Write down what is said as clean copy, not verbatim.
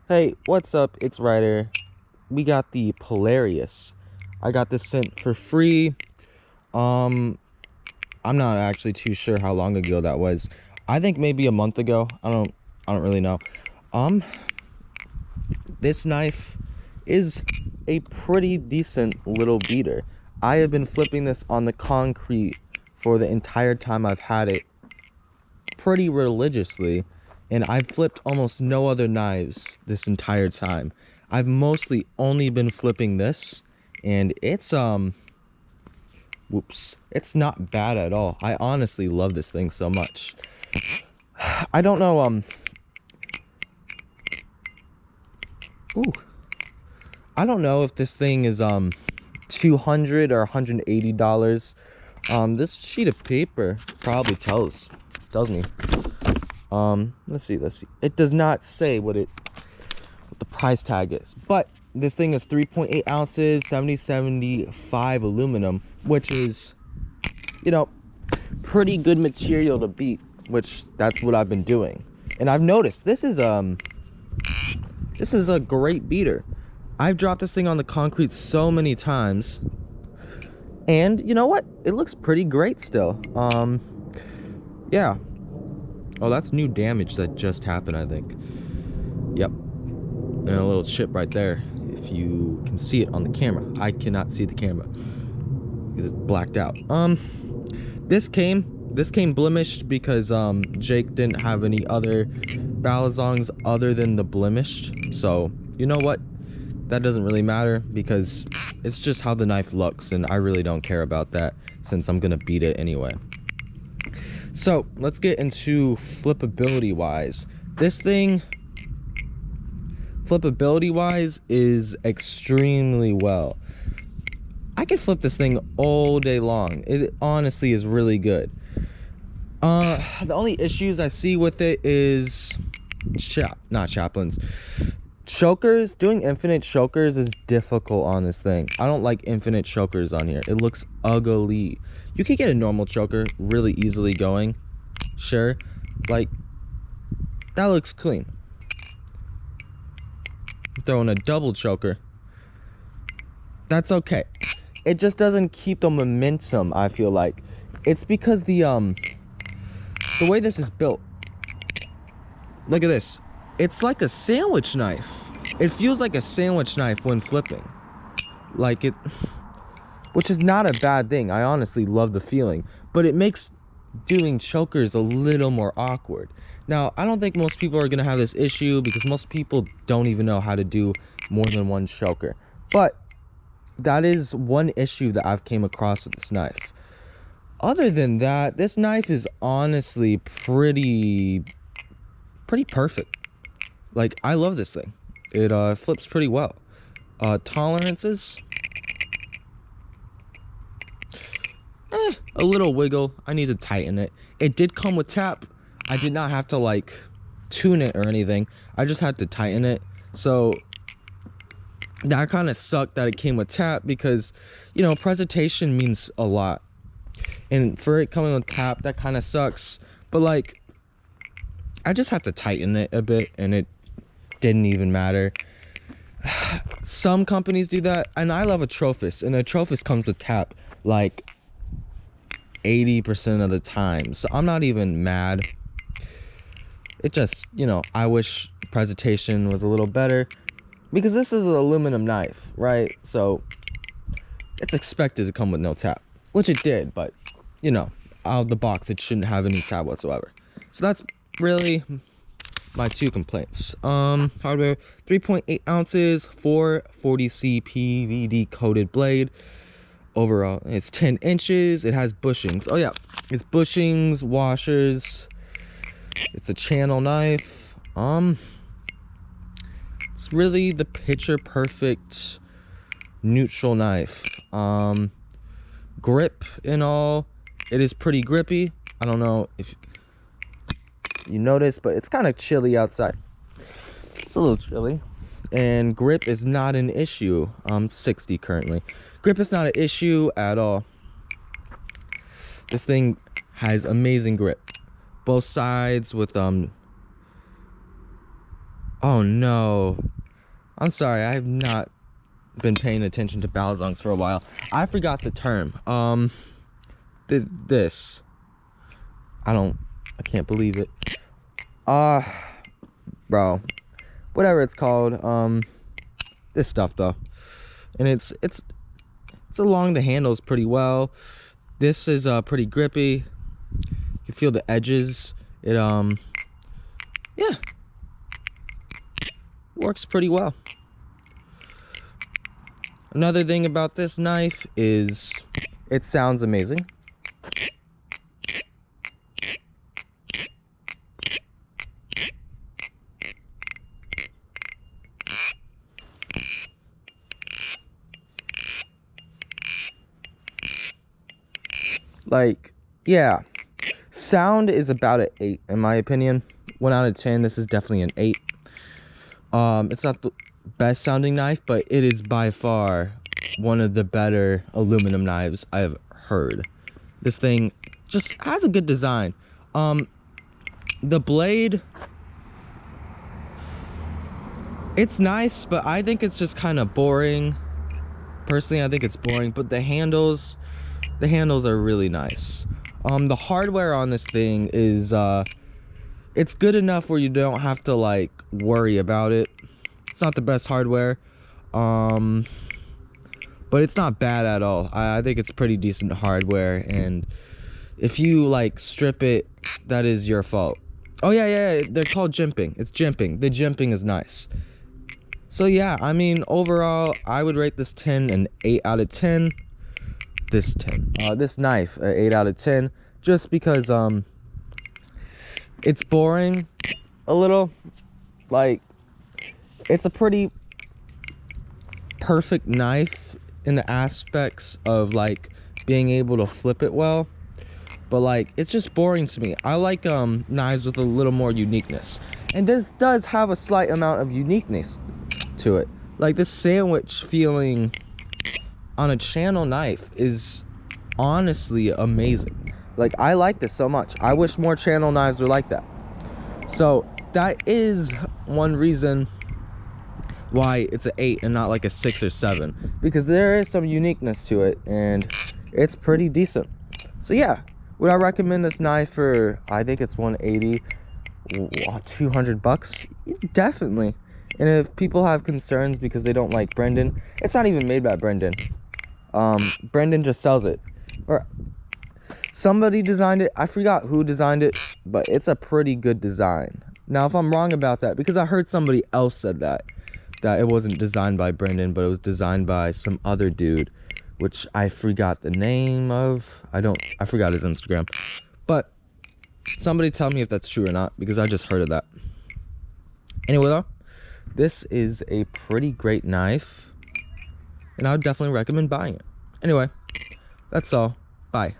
Hey, what's up? It's Ryder. We got the Polaris. I got this sent for free. Um, I'm not actually too sure how long ago that was. I think maybe a month ago. I don't really know. Um, this knife is a pretty decent little beater. I have been flipping this on the concrete for the entire time I've had it pretty religiously, and I've flipped almost no other knives this entire time. I've mostly only been flipping this, and it's it's not bad at all. I honestly love this thing so much. I don't know ooh I don't know if this thing is $200 or $180. This sheet of paper probably tells me. Let's see. It does not say what the price tag is, but this thing is 3.8 ounces, 7075 aluminum, which is, you know, pretty good material to beat, which that's what I've been doing. And I've noticed this is a great beater. I've dropped this thing on the concrete so many times, and you know what? It looks pretty great still. Yeah. Oh, that's new damage that just happened, I think. Yep. And a little chip right there, if you can see it on the camera. I cannot see the camera because it's blacked out. This came blemished because Jake didn't have any other Balisongs other than the blemished. So you know what, that doesn't really matter because it's just how the knife looks, and I really don't care about that since I'm gonna beat it anyway. So let's get into flippability wise. This thing, flippability wise, is extremely well. I can flip this thing all day long. It honestly is really good. The only issues I see with it is not chaplains, chokers. Doing infinite chokers is difficult on this thing. I don't like infinite chokers on here. It looks ugly. You could get a normal choker really easily going, sure, like that looks clean. Throwing a double choker, that's okay. It just doesn't keep the momentum, I feel like. It's because the way this is built. Look at this. It's like a sandwich knife. It feels like a sandwich knife when flipping. Like it, which is not a bad thing. I honestly love the feeling, but it makes doing chokers a little more awkward. Now, I don't think most people are gonna have this issue because most people don't even know how to do more than one choker. But that is one issue that I've came across with this knife. Other than that, this knife is honestly pretty perfect. Like, I love this thing. It flips pretty well. Tolerances, a little wiggle. I need to tighten it. It did come with tap. I did not have to like tune it or anything. I just had to tighten it. So that kind of sucked that it came with tap because, you know, presentation means a lot. And for it coming with tap, that kind of sucks. But like, I just had to tighten it a bit and it didn't even matter. Some companies do that, and I love a Trophus, and a Trophus comes with tap like 80% of the time. So I'm not even mad. It just, you know, I wish presentation was a little better because this is an aluminum knife, right? So it's expected to come with no tap, which it did, but you know, out of the box it shouldn't have any tap whatsoever. So that's really my two complaints. Hardware, 3.8 ounces, 440C PVD coated blade. Overall, it's 10 inches. It has bushings. Oh yeah, it's bushings, washers. It's a channel knife. It's really the picture perfect neutral knife. Grip and all, it is pretty grippy. I don't know if you notice, but it's kind of chilly outside. It's a little chilly, and grip is not an issue. 60 currently. Grip is not an issue at all. This thing has amazing grip, both sides with Oh no. I'm sorry, I have not been paying attention to Balisongs for a while. I forgot the term. This. I can't believe it. Bro. Whatever it's called. This stuff though. And it's along the handles pretty well. This is pretty grippy. You can feel the edges. It yeah. Works pretty well. Another thing about this knife is it sounds amazing. Like, yeah, sound is about an 8 in my opinion. 1 out of 10. This is definitely an 8. It's not the best sounding knife, but it is by far one of the better aluminum knives I've heard. This thing just has a good design. The blade, it's nice, but I think it's just kind of boring. Personally, I think it's boring, but the handles are really nice. The hardware on this thing is it's good enough where you don't have to like worry about it. It's not the best hardware, but it's not bad at all. I think it's pretty decent hardware, and if you like strip it, that is your fault. Oh yeah, they're called jimping. It's jimping. The jimping is nice. So yeah, I mean, overall, I would rate this 10 an 8 out of 10. This knife, 8 out of 10, just because it's boring a little. Like, it's a pretty perfect knife in the aspects of like being able to flip it well, but like it's just boring to me. I like knives with a little more uniqueness, and this does have a slight amount of uniqueness to it. Like, this sandwich feeling on a channel knife is honestly amazing. Like, I like this so much. I wish more channel knives were like that. So that is one reason why it's an 8 and not like a 6 or 7, because there is some uniqueness to it and it's pretty decent. So yeah, would I recommend this knife for, I think it's 180, 200 bucks? Definitely. And if people have concerns because they don't like Brendan, it's not even made by Brendan. Brendan just sells it, or somebody designed it. I forgot who designed it, but it's a pretty good design. Now, if I'm wrong about that, because I heard somebody else said that it wasn't designed by Brendan, but it was designed by some other dude, which I forgot the name of. I forgot his Instagram, but somebody tell me if that's true or not, because I just heard of that. Anyway though, this is a pretty great knife, and I would definitely recommend buying it. Anyway, that's all. Bye.